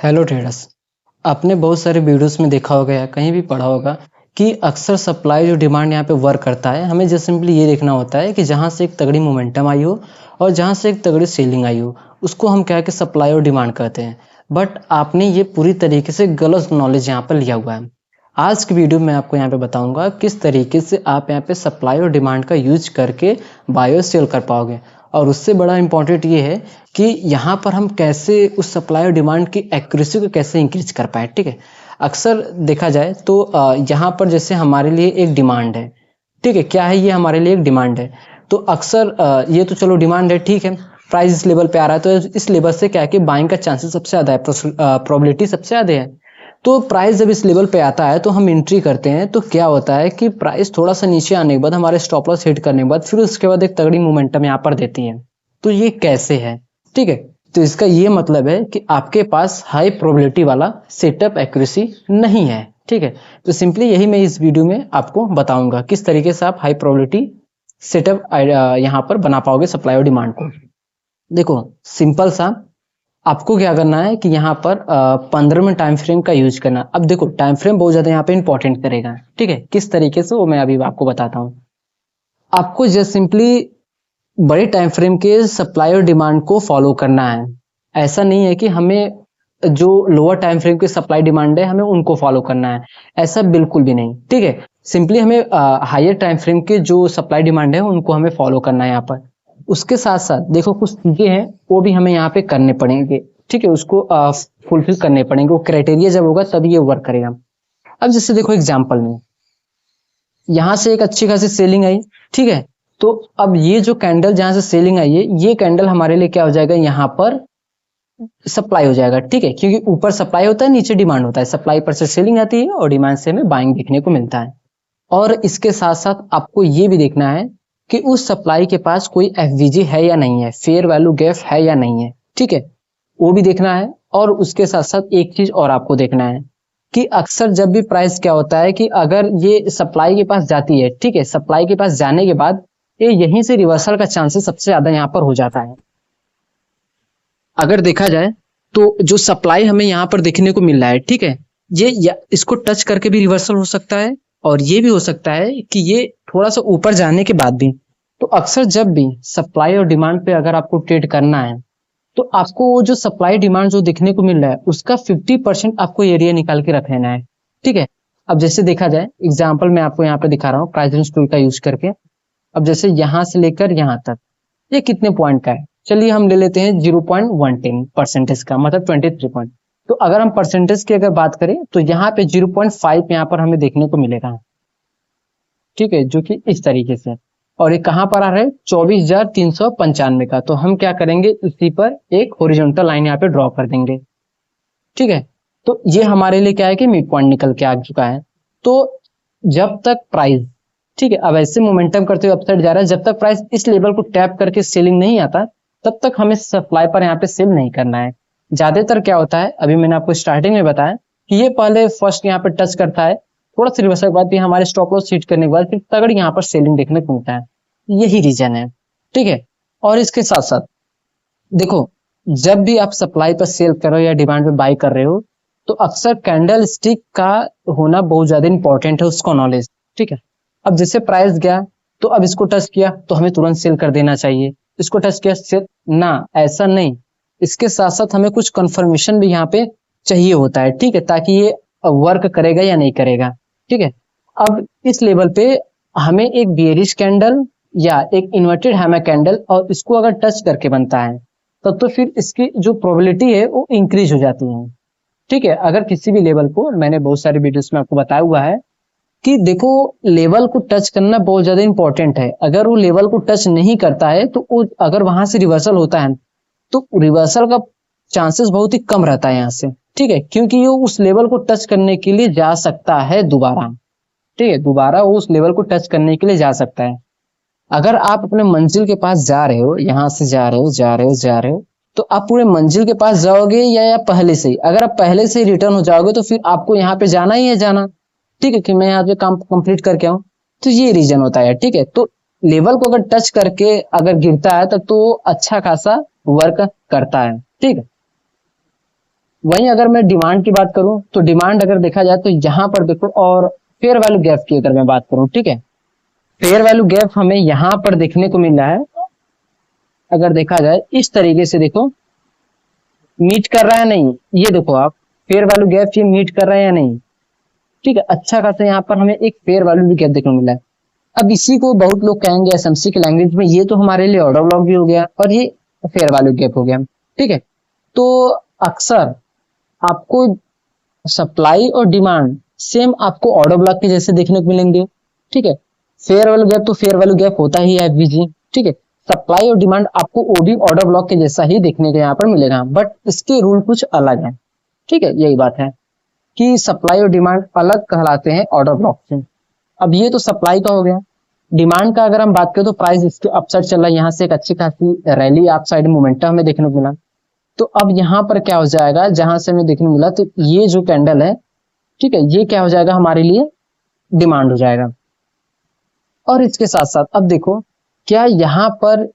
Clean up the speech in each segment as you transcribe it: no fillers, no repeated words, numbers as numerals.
Hello traders. आपने बहुत सारे वीडियोस में देखा होगा या कहीं भी पढ़ा होगा कि अक्सर सप्लाई जो डिमांड यहाँ पे वर्क करता है, हमें जस्ट सिंपली ये देखना होता है कि जहाँ से एक तगड़ी मोमेंटम आई हो और जहाँ से एक तगड़ी सेलिंग आई हो, उसको हम क्या है कि सप्लाई और डिमांड कहते हैं। बट आपने ये पूरी तरीके से गलत नॉलेज यहाँ पर लिया हुआ है। आज की वीडियो में आपको यहाँ पे बताऊंगा किस तरीके से आप यहाँ पे सप्लाई और डिमांड का यूज करके बाय और सेल कर पाओगे। और उससे बड़ा इम्पोर्टेंट ये है कि यहाँ पर हम कैसे उस सप्लाई और डिमांड की एक्यूरेसी को कैसे इंक्रीज कर पाए। ठीक है, अक्सर देखा जाए तो यहाँ पर जैसे हमारे लिए एक डिमांड है। ठीक है, क्या है ये हमारे लिए एक डिमांड है। तो अक्सर ये तो चलो डिमांड है, ठीक है, प्राइस इस लेवल पे आ रहा है तो इस लेवल से क्या है कि बाइंग का चांसेस सबसे ज़्यादा है, प्रोबेबिलिटी सबसे ज़्यादा है। तो प्राइस जब इस लेवल पे आता है तो हम एंट्री करते हैं, तो क्या होता है कि प्राइस थोड़ा सा नीचे आने के बाद हमारे स्टॉप लॉस हिट करने के बाद फिर उसके बाद एक तगड़ी मोमेंटम यहाँ पर देती है। तो ये कैसे है? ठीक है, तो इसका ये मतलब है कि आपके पास हाई प्रोबेबिलिटी वाला सेटअप एक्यूरेसी नहीं है। ठीक है, तो सिंपली यही मैं इस वीडियो में आपको बताऊंगा किस तरीके से आप हाई प्रोबेबिलिटी सेटअप यहाँ पर बना पाओगे सप्लाई और डिमांड को। देखो सिंपल सा, आपको क्या करना है कि यहाँ पर 15 मिनट टाइम फ्रेम का यूज करना। अब देखो टाइम फ्रेम बहुत ज्यादा यहाँ पे इंपॉर्टेंट करेगा। ठीक है, किस तरीके से वो मैं अभी आपको बताता हूँ। आपको जस्ट सिंपली बड़े टाइम फ्रेम के सप्लाई और डिमांड को फॉलो करना है। ऐसा नहीं है कि हमें जो लोअर टाइम फ्रेम के सप्लाई डिमांड है हमें उनको फॉलो करना है, ऐसा बिल्कुल भी नहीं। ठीक है, सिंपली हमें हायर टाइम फ्रेम के जो सप्लाई डिमांड है उनको हमें फॉलो करना है यहाँ पर। उसके साथ साथ देखो कुछ चीजें हैं वो भी हमें यहाँ पे करने पड़ेंगे। ठीक है, उसको फुलफिल करने पड़ेंगे, वो क्राइटेरिया जब होगा तब ये वर्क करेगा। अब जैसे देखो एग्जाम्पल में यहाँ से एक अच्छी खासी सेलिंग आई। ठीक है, तो अब ये जो कैंडल जहां से सेलिंग आई है ये कैंडल हमारे लिए क्या हो जाएगा, यहाँ पर सप्लाई हो जाएगा। ठीक है, क्योंकि ऊपर सप्लाई होता है नीचे डिमांड होता है, सप्लाई पर से सेलिंग आती है और डिमांड से हमें बाइंग देखने को मिलता है। और इसके साथ साथ आपको ये भी देखना है कि उस सप्लाई के पास कोई एफवीजी है या नहीं है, फेयर वैल्यू गैप है या नहीं है। ठीक है, वो भी देखना है। और उसके साथ साथ एक चीज और आपको देखना है कि अक्सर जब भी प्राइस क्या होता है कि अगर ये सप्लाई के पास जाती है, ठीक है, सप्लाई के पास जाने के बाद ये यहीं से रिवर्सल का चांसेस सबसे ज्यादा यहाँ पर हो जाता है। अगर देखा जाए तो जो सप्लाई हमें यहाँ पर देखने को मिल रहा है, ठीक है, ये इसको टच करके भी रिवर्सल हो सकता है और ये भी हो सकता है कि ये थोड़ा सा ऊपर जाने के बाद भी। तो अक्सर जब भी सप्लाई और डिमांड पे अगर आपको ट्रेड करना है तो आपको वो जो सप्लाई डिमांड जो देखने को मिल रहा है उसका 50% आपको एरिया निकाल के रख लेना है। ठीक है, अब जैसे देखा जाए एग्जाम्पल मैं आपको यहाँ पे दिखा रहा हूँ प्राइस रेंज टूल का यूज करके। अब जैसे यहाँ से लेकर यहाँ तक ये कितने पॉइंट का है, चलिए हम ले लेते हैं 0.110% का, मतलब 23 पॉइंट। तो अगर हम परसेंटेज की अगर बात करें तो यहाँ पे 0.5 यहाँ पर हमें देखने को मिलेगा। ठीक है, जो कि इस तरीके से, और ये कहाँ पर आ रहा है 24,395 का। तो हम क्या करेंगे, इसी पर एक हॉरिजॉन्टल लाइन यहाँ पे ड्रॉ कर देंगे। ठीक है, तो ये हमारे लिए क्या है कि मिड पॉइंट निकल के आ चुका है। तो जब तक प्राइस, ठीक है, अब ऐसे मोमेंटम करते हुए अपसाइड जा रहा है, जब तक प्राइस इस लेवल को टैप करके सेलिंग नहीं आता तब तक हमें सप्लाई पर यहाँ पे सेल नहीं करना है। ज्यादातर क्या होता है, अभी मैंने आपको स्टार्टिंग में बताया कि ये पहले फर्स्ट यहाँ पे टच करता है, थोड़ा सा रिवर्सल के बाद भी हमारे स्टॉप लॉस हिट करने के बाद फिर तगड़ी यहाँ पर सेलिंग देखने को मिलता है। यही रीजन है। ठीक है, और इसके साथ साथ देखो जब भी आप सप्लाई पर सेल कर रहे हो या डिमांड पे बाय कर रहे हो तो अक्सर कैंडल स्टिक का होना बहुत ज्यादा इंपॉर्टेंट है, उसको नॉलेज। ठीक है, अब जैसे प्राइस गया तो अब इसको टच किया तो हमें तुरंत सेल कर देना चाहिए, इसको टच किया सेल ना, ऐसा नहीं। इसके साथ साथ हमें कुछ कंफर्मेशन भी यहाँ पे चाहिए होता है। ठीक है, ताकि ये वर्क करेगा या नहीं करेगा। ठीक है, अब इस लेवल पे हमें एक बेयरिश कैंडल या एक इन्वर्टेड हैमर कैंडल और इसको अगर टच करके बनता है तब तो फिर इसकी जो प्रोबेबिलिटी है वो इंक्रीज हो जाती है। ठीक है, अगर किसी भी लेवल को, मैंने बहुत सारे वीडियोस में आपको बताया हुआ है कि देखो लेवल को टच करना बहुत ज्यादा इंपॉर्टेंट है। अगर वो लेवल को टच नहीं करता है तो वो अगर वहां से रिवर्सल होता है तो रिवर्सल का चांसेस बहुत ही कम रहता है यहाँ से। ठीक है, क्योंकि ये उस लेवल को टच करने के लिए जा सकता है दोबारा। ठीक है, दोबारा वो उस लेवल को टच करने के लिए जा सकता है। अगर आप अपने मंजिल के पास जा रहे हो, यहाँ से जा रहे हो जा रहे हो जा रहे हो, तो आप पूरे मंजिल के पास जाओगे या पहले से ही? अगर आप पहले से ही रिटर्न हो जाओगे तो फिर आपको यहाँ पे जाना ही है जाना। ठीक है, कि मैं यहाँ पे काम कंप्लीट करके आऊं, तो ये रीजन होता है। ठीक है, तो लेवल को अगर टच करके अगर गिरता है तब तो अच्छा खासा वर्क करता है। ठीक है, वहीं अगर मैं डिमांड की बात करूं तो डिमांड अगर देखा जाए तो यहाँ पर देखो, और फेयर वैल्यू गैप की अगर मैं बात करूं, ठीक है, फेयर वैल्यू गैप हमें यहाँ पर देखने को मिल रहा है। अगर देखा जाए इस तरीके से देखो, मीट कर रहा है नहीं, ये देखो आप, फेयर वैल्यू गैप ये मीट कर रहा है या नहीं, ठीक है, अच्छा खासा यहाँ पर हमें एक फेयर वैल्यू गैप देखने को मिला है। अब इसी को बहुत लोग कहेंगे एसएमसी की लैंग्वेज में, ये तो हमारे लिए ऑर्डर ब्लॉक भी हो गया और ये फेयर वैल्यू गैप हो गया, ठीक है। तो अक्सर आपको सप्लाई और डिमांड सेम आपको ऑर्डर ब्लॉक के जैसे देखने को मिलेंगे, ठीक है। फेयर वैल्यू गैप तो फेयर वैल्यू गैप होता ही है एफवीजी, ठीक है। सप्लाई और डिमांड आपको ओडी ऑर्डर ब्लॉक के जैसा ही देखने को यहाँ पर मिलेगा, बट इसके रूल कुछ अलग है, ठीक है। यही बात है कि सप्लाई और डिमांड अलग कहलाते हैं ऑर्डर ब्लॉक से। अब ये तो सप्लाई का हो गया। डिमांड का अगर हम बात करें तो प्राइस इसके अपसाइड चल रहा है, यहाँ से एक अच्छी खासी रैली अपसाइड मोमेंटम हमें देखने को मिला। तो अब यहाँ पर क्या हो जाएगा, जहां से हमें देखने को मिला, तो ये जो कैंडल है, ठीक है, ये क्या हो जाएगा हमारे लिए, डिमांड हो जाएगा। और इसके साथ साथ अब देखो, क्या यहाँ पर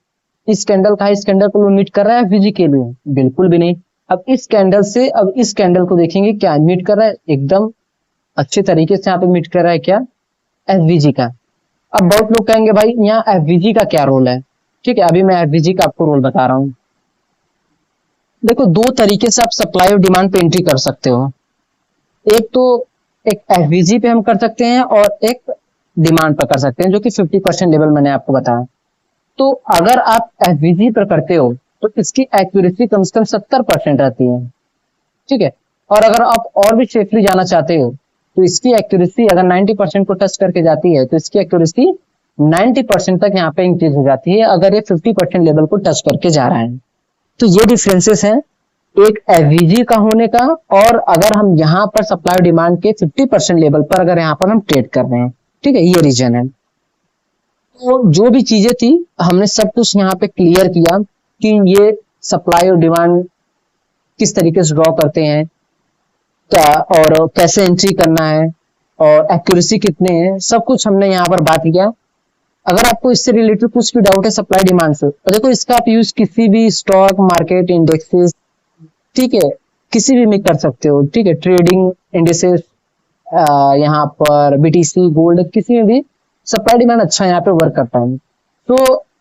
इस कैंडल का इस कैंडल को मीट कर रहा है एफवीजी के लिए? बिल्कुल भी नहीं। अब इस कैंडल से अब इस कैंडल को देखेंगे, क्या मीट कर रहा है? एकदम अच्छे तरीके से यहाँ पे मीट कर रहा है क्या, एफवीजी का। अब बहुत लोग कहेंगे भाई यहाँ एफवीजी का क्या रोल है, ठीक है, अभी मैं एफवीजी का आपको रोल बता रहा हूँ। देखो, दो तरीके से आप सप्लाई और डिमांड पे एंट्री कर सकते हो। एक तो एक एफवीजी पे हम कर सकते हैं और एक डिमांड पर कर सकते हैं, जो कि 50% लेवल मैंने आपको बताया। तो अगर आप एफवीजी पर करते हो तो इसकी एक्यूरेसी कम से कम 70% रहती है, ठीक है। और अगर आप और भी सेफली जाना चाहते हो तो इसकी एक्यूरेसी अगर 90% को टच करके जाती है तो इसकी एक्यूरेसी 90% तक यहाँ पे इंक्रीज हो जाती है, अगर ये 50% लेवल को टच करके जा रहा है। तो ये डिफरेंसेस हैं एक एफवीजी का होने का, और अगर हम यहाँ पर सप्लाई डिमांड के 50% लेवल पर अगर यहाँ पर हम ट्रेड कर रहे हैं, ठीक है, ये रीजन है। तो जो भी चीजें थी हमने सब कुछ यहाँ पे क्लियर किया कि ये सप्लाई और डिमांड किस तरीके से ड्रॉ करते हैं, क्या और कैसे एंट्री करना है, और एक्यूरेसी कितने हैं, सब कुछ हमने यहाँ पर बात किया। अगर आपको इससे रिलेटेड कुछ भी डाउट है सप्लाई डिमांड से, तो देखो इसका आप यूज किसी भी स्टॉक मार्केट इंडेक्सेस, ठीक है, किसी भी में कर सकते हो, ठीक है, ट्रेडिंग इंडेक्सेस, यहाँ पर बीटीसी गोल्ड, किसी में भी सप्लाई डिमांड अच्छा यहाँ पे वर्क करता है। तो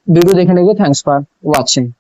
वीडियो देखने के लिए थैंक्स फॉर वॉचिंग।